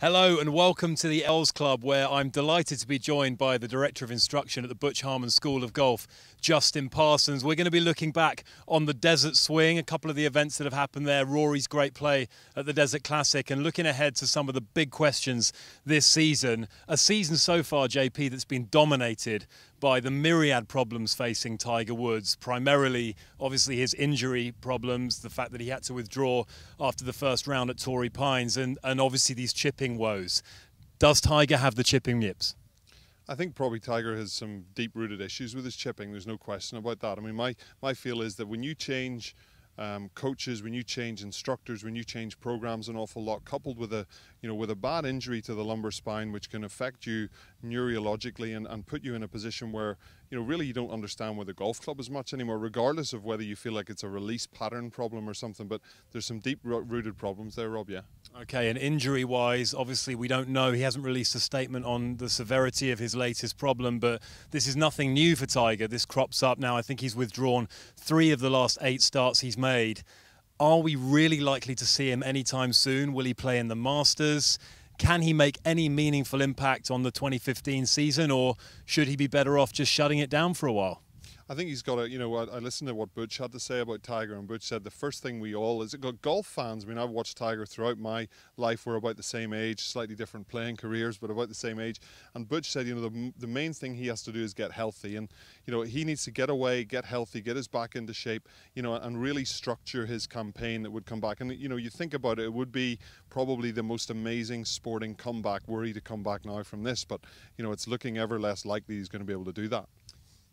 Hello and welcome to the Els Club, where I'm delighted to be joined by the Director of Instruction at the Butch Harmon School of Golf, Justin Parsons. We're going to be looking back on the Desert Swing, a couple of the events that have happened there, Rory's great play at the Desert Classic, and looking ahead to some of the big questions this season. A season so far, JP, that's been dominated by the myriad problems facing Tiger Woods, primarily obviously his injury problems, the fact that he had to withdraw after the first round at Torrey Pines, and obviously these chipping woes. Does Tiger have the chipping yips? I think probably Tiger has some deep-rooted issues with his chipping. There's no question about that. I mean, my feel is that when you change coaches, when you change instructors, when you change programs an awful lot, coupled with a bad injury to the lumbar spine, which can affect you neurologically and put you in a position where really you don't understand where the golf club is much anymore, regardless of whether you feel like it's a release pattern problem or something. But there's some deep-rooted problems there, Rob. Yeah. Okay, and injury-wise, obviously we don't know. He hasn't released a statement on the severity of his latest problem, but this is nothing new for Tiger. This crops up now. I think he's withdrawn 3 of the last 8 starts he's made. Are we really likely to see him anytime soon? Will he play in the Masters? Can he make any meaningful impact on the 2015 season, or should he be better off just shutting it down for a while? I think he's got to, I listened to what Butch had to say about Tiger, and Butch said the first thing we all, as golf fans, I mean, I've watched Tiger throughout my life. We're about the same age, slightly different playing careers, but about the same age. And Butch said, the main thing he has to do is get healthy. And, he needs to get away, get healthy, get his back into shape, and really structure his campaign that would come back. And, you think about it, it would be probably the most amazing sporting comeback, were he to come back now from this. But, it's looking ever less likely he's going to be able to do that.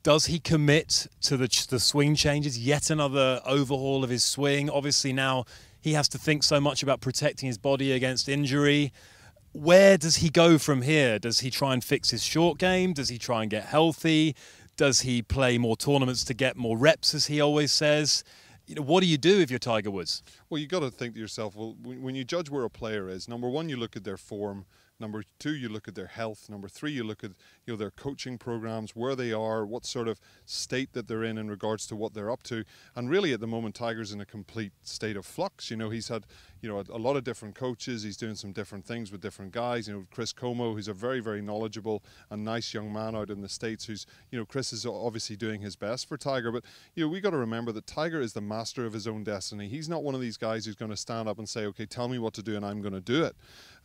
Does he commit to the swing changes, yet another overhaul of his swing? Obviously now he has to think so much about protecting his body against injury. Where does he go from here? Does he try and fix his short game? Does he try and get healthy? Does he play more tournaments to get more reps, as he always says? What do you do if you're Tiger Woods? Well, you got to think to yourself, well, when you judge where a player is, number one, you look at their form. Number 2, you look at their health. Number 3, you look at their coaching programs, where they are, what sort of state that they're in regards to what they're up to. And really, at the moment, Tiger's in a complete state of flux. He's had a lot of different coaches. He's doing some different things with different guys. Chris Como, who's a very, very knowledgeable and nice young man out in the States. Who's Chris is obviously doing his best for Tiger. But we got to remember that Tiger is the master of his own destiny. He's not one of these guys who's going to stand up and say, "Okay, tell me what to do, and I'm going to do it."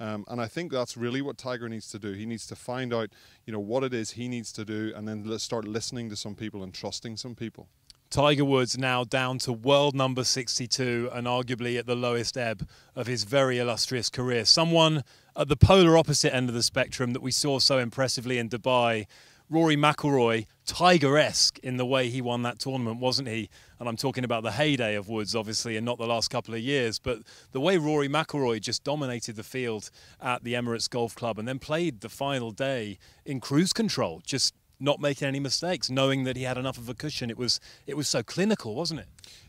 And I think that's really what Tiger needs to do. He needs to find out, what it is he needs to do, and then start listening to some people and trusting some people. Tiger Woods now down to world number 62 and arguably at the lowest ebb of his very illustrious career. Someone at the polar opposite end of the spectrum that we saw so impressively in Dubai, Rory McIlroy, Tiger-esque in the way he won that tournament, wasn't he? And I'm talking about the heyday of Woods, obviously, and not the last couple of years. But the way Rory McIlroy just dominated the field at the Emirates Golf Club and then played the final day in cruise control, just not making any mistakes, knowing that he had enough of a cushion. It was so clinical, wasn't it?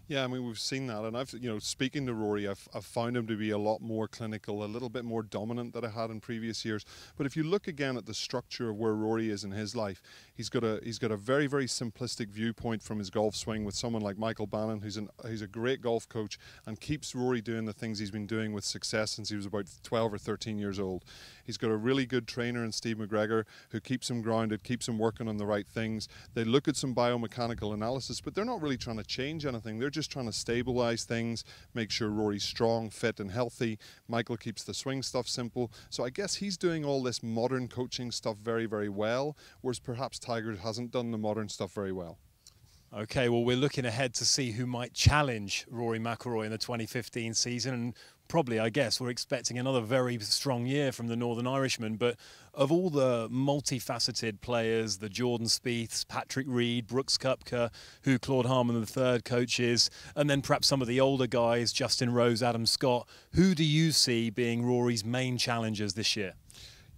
Yeah, I mean, we've seen that, and I've, speaking to Rory, I've found him to be a lot more clinical, a little bit more dominant than I had in previous years. But if you look again at the structure of where Rory is in his life, he's got a very, very simplistic viewpoint from his golf swing with someone like Michael Bannon, who's a great golf coach and keeps Rory doing the things he's been doing with success since he was about 12 or 13 years old. He's got a really good trainer in Steve McGregor who keeps him grounded, keeps him working on the right things. They look at some biomechanical analysis, but they're not really trying to change anything. They're just trying to stabilize things, make sure Rory's strong, fit and healthy. Michael keeps the swing stuff simple. So I guess he's doing all this modern coaching stuff very, very well, whereas perhaps Tiger hasn't done the modern stuff very well. Okay, well, we're looking ahead to see who might challenge Rory McIlroy in the 2015 season, and probably, I guess, we're expecting another very strong year from the Northern Irishman. But of all the multifaceted players, the Jordan Spieths, Patrick Reed, Brooks Koepka, who Claude Harmon III coaches, and then perhaps some of the older guys, Justin Rose, Adam Scott, who do you see being Rory's main challengers this year?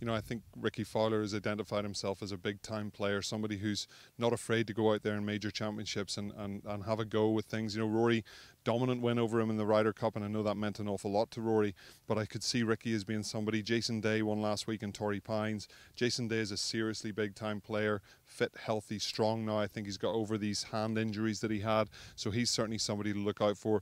I think Ricky Fowler has identified himself as a big-time player, somebody who's not afraid to go out there in major championships and have a go with things. Rory, dominant win over him in the Ryder Cup, and I know that meant an awful lot to Rory, but I could see Ricky as being somebody. Jason Day won last week in Torrey Pines. Jason Day is a seriously big-time player, fit, healthy, strong now. I think he's got over these hand injuries that he had, so he's certainly somebody to look out for.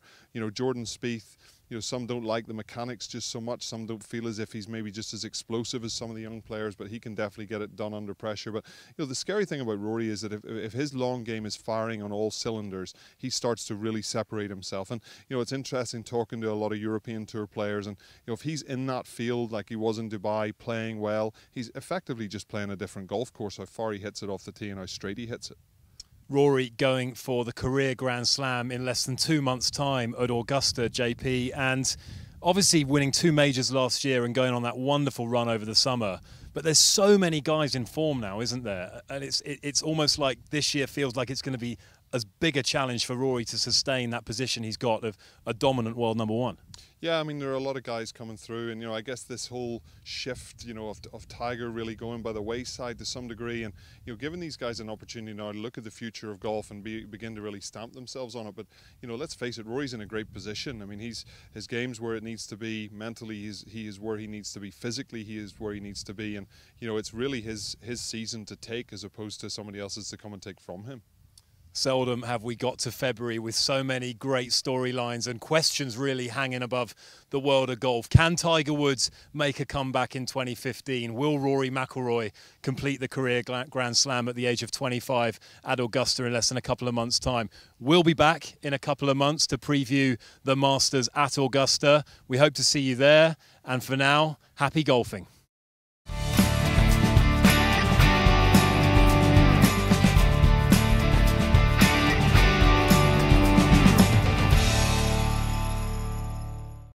Jordan Spieth, some don't like the mechanics just so much. Some don't feel as if he's maybe just as explosive as some of the young players, but he can definitely get it done under pressure. But the scary thing about Rory is that if his long game is firing on all cylinders, he starts to really separate himself. And it's interesting talking to a lot of European Tour players, and if he's in that field like he was in Dubai, playing well, he's effectively just playing a different golf course. How far he hits it off the tee and how straight he hits it. Rory going for the career Grand Slam in less than 2 months' time at Augusta, JP, and obviously winning 2 majors last year and going on that wonderful run over the summer. But there's so many guys in form now, isn't there? And it's almost like this year feels like it's going to be as big a challenge for Rory to sustain that position he's got of a dominant world #1. Yeah, I mean, there are a lot of guys coming through, and I guess this whole shift, of Tiger really going by the wayside to some degree, and giving these guys an opportunity now to look at the future of golf and begin to really stamp themselves on it. But let's face it, Rory's in a great position. I mean, his game's where it needs to be. Mentally, he is where he needs to be. Physically, he is where he needs to be, and it's really his season to take as opposed to somebody else's to come and take from him. Seldom have we got to February with so many great storylines and questions really hanging above the world of golf. Can Tiger Woods make a comeback in 2015? Will Rory McIlroy complete the career Grand Slam at the age of 25 at Augusta in less than a couple of months' time? We'll be back in a couple of months to preview the Masters at Augusta. We hope to see you there. And for now, happy golfing.